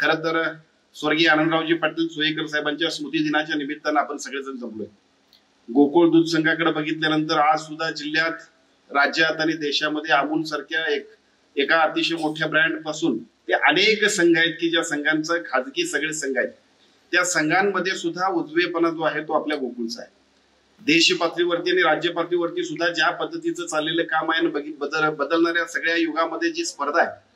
खरं तर स्वर्गीय आनंदरावजी पाटील सोयेकर साहेबांच्या स्मृती दिनाच्या निमित्तानं आपण सगळेजण जमलोय। गोकुळ दूध संघाकडे बघितल्यानंतर आज सुद्धा जिल्ह्यात, राज्यात आणि देशामध्ये अमूल सारख्या एका अतिशय मोठ्या ब्रँड पासून ते अनेक संघ आहेत की ज्या संघांचं खाजगी सगळे संघ आहेत, त्या संघांमध्ये सुद्धा उजवेपणा जो आहे तो आपल्या गोकुळचा आहे। देश पातळीवरती आणि राज्य पातळीवरती सुद्धा ज्या पद्धतीचं चाललेलं काम आहे, बदलणाऱ्या सगळ्या युगामध्ये जी स्पर्धा आहे,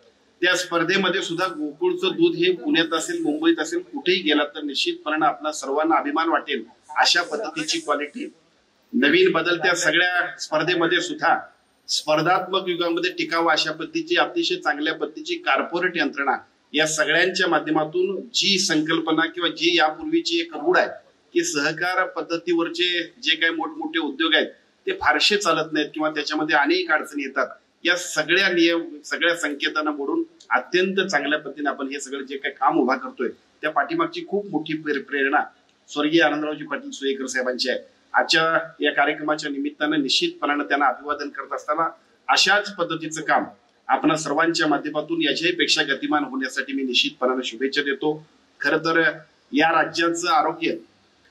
त्या स्पर्धेमध्ये सुद्धा गोकुळचं दूध हे पुण्यात असेल, मुंबईत असेल, कुठेही गेला तर निश्चितपणे आपला सर्वांना अभिमान वाटेल अशा पद्धतीची क्वालिटी नवीन बदलत्या सगळ्या स्पर्धेमध्ये सुद्धा स्पर्धात्मक युगामध्ये टिकावं अशा पद्धतीची अतिशय चांगल्या पद्धतीची कॉर्पोरेट यंत्रणा या सगळ्यांच्या माध्यमातून जी संकल्पना किंवा जी यापूर्वीची एक रूढ आहे की सहकार पद्धतीवरचे जे काही मोठमोठे उद्योग आहेत ते फारसे चालत नाहीत किंवा त्याच्यामध्ये अनेक अडचणी येतात, या सगळ्या सगळ्या संकेतांना मोडून अत्यंत चांगल्या पद्धतीने आपण हे सगळं जे काही काम उभा करतोय त्या पाठीमागची खूप मोठी प्रेरणा स्वर्गीय आनंदरावजी पाटील सोयेकर साहेबांची आहे। आजच्या या कार्यक्रमाच्या निमित्तानं निश्चितपणाने त्यांना अभिवादन करत असताना अशाच पद्धतीचं काम आपण सर्वांच्या माध्यमातून याच्याही पेक्षा गतिमान होण्यासाठी मी निश्चितपणाने शुभेच्छा देतो। खर तर या राज्याचं आरोग्य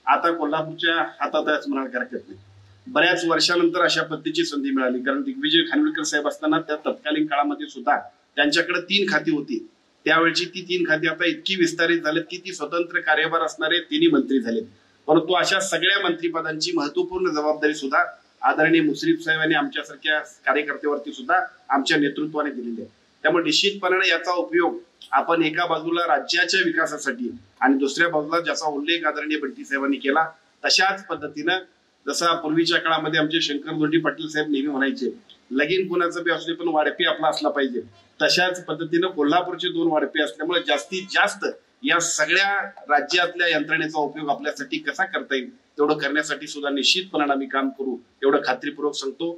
आता कोल्हापूरच्या हातात आहे म्हणायला हरकत नाही। बऱ्याच वर्षानंतर अशा पद्धतीची संधी मिळाली, कारण दिग्विजय खानविलकर साहेब असताना त्या तत्कालीन काळामध्ये सुद्धा त्यांच्याकडे 3 खाती होती। त्यावेळची ती 3 खाती आता इतकी विस्तारित झालीत की ती स्वतंत्र कार्यभार असणारे 3 मंत्री झालेत, परंतु अशा सगळ्या मंत्रिपदांची महत्वपूर्ण जबाबदारी सुद्धा आदरणीय मुश्रीफ साहेबांनी आमच्यासारख्या कार्यकर्त्यावरती सुद्धा आमच्या नेतृत्वाने दिलेली आहे। त्यामुळे निश्चितपणाने याचा उपयोग आपण एका बाजूला राज्याच्या विकासासाठी आणि दुसऱ्या बाजूला ज्याचा उल्लेख आदरणीय बंटी साहेबांनी केला तशाच पद्धतीनं, जसा पूर्वीच्या काळामध्ये आमचे शंकर दोंडी पाटील साहेब नेहमी म्हणायचे लगीन कुणाचं बी असले पण वाढपी आपला असला पाहिजे, तशाच पद्धतीनं कोल्हापूरचे 2 वाढपी असल्यामुळे जास्तीत जास्त या सगळ्या राज्यातल्या यंत्रणेचा उपयोग आपल्यासाठी कसा करता येईल तेवढं करण्यासाठी सुद्धा निश्चितपणे आम्ही काम करू एवढं खात्रीपूर्वक सांगतो।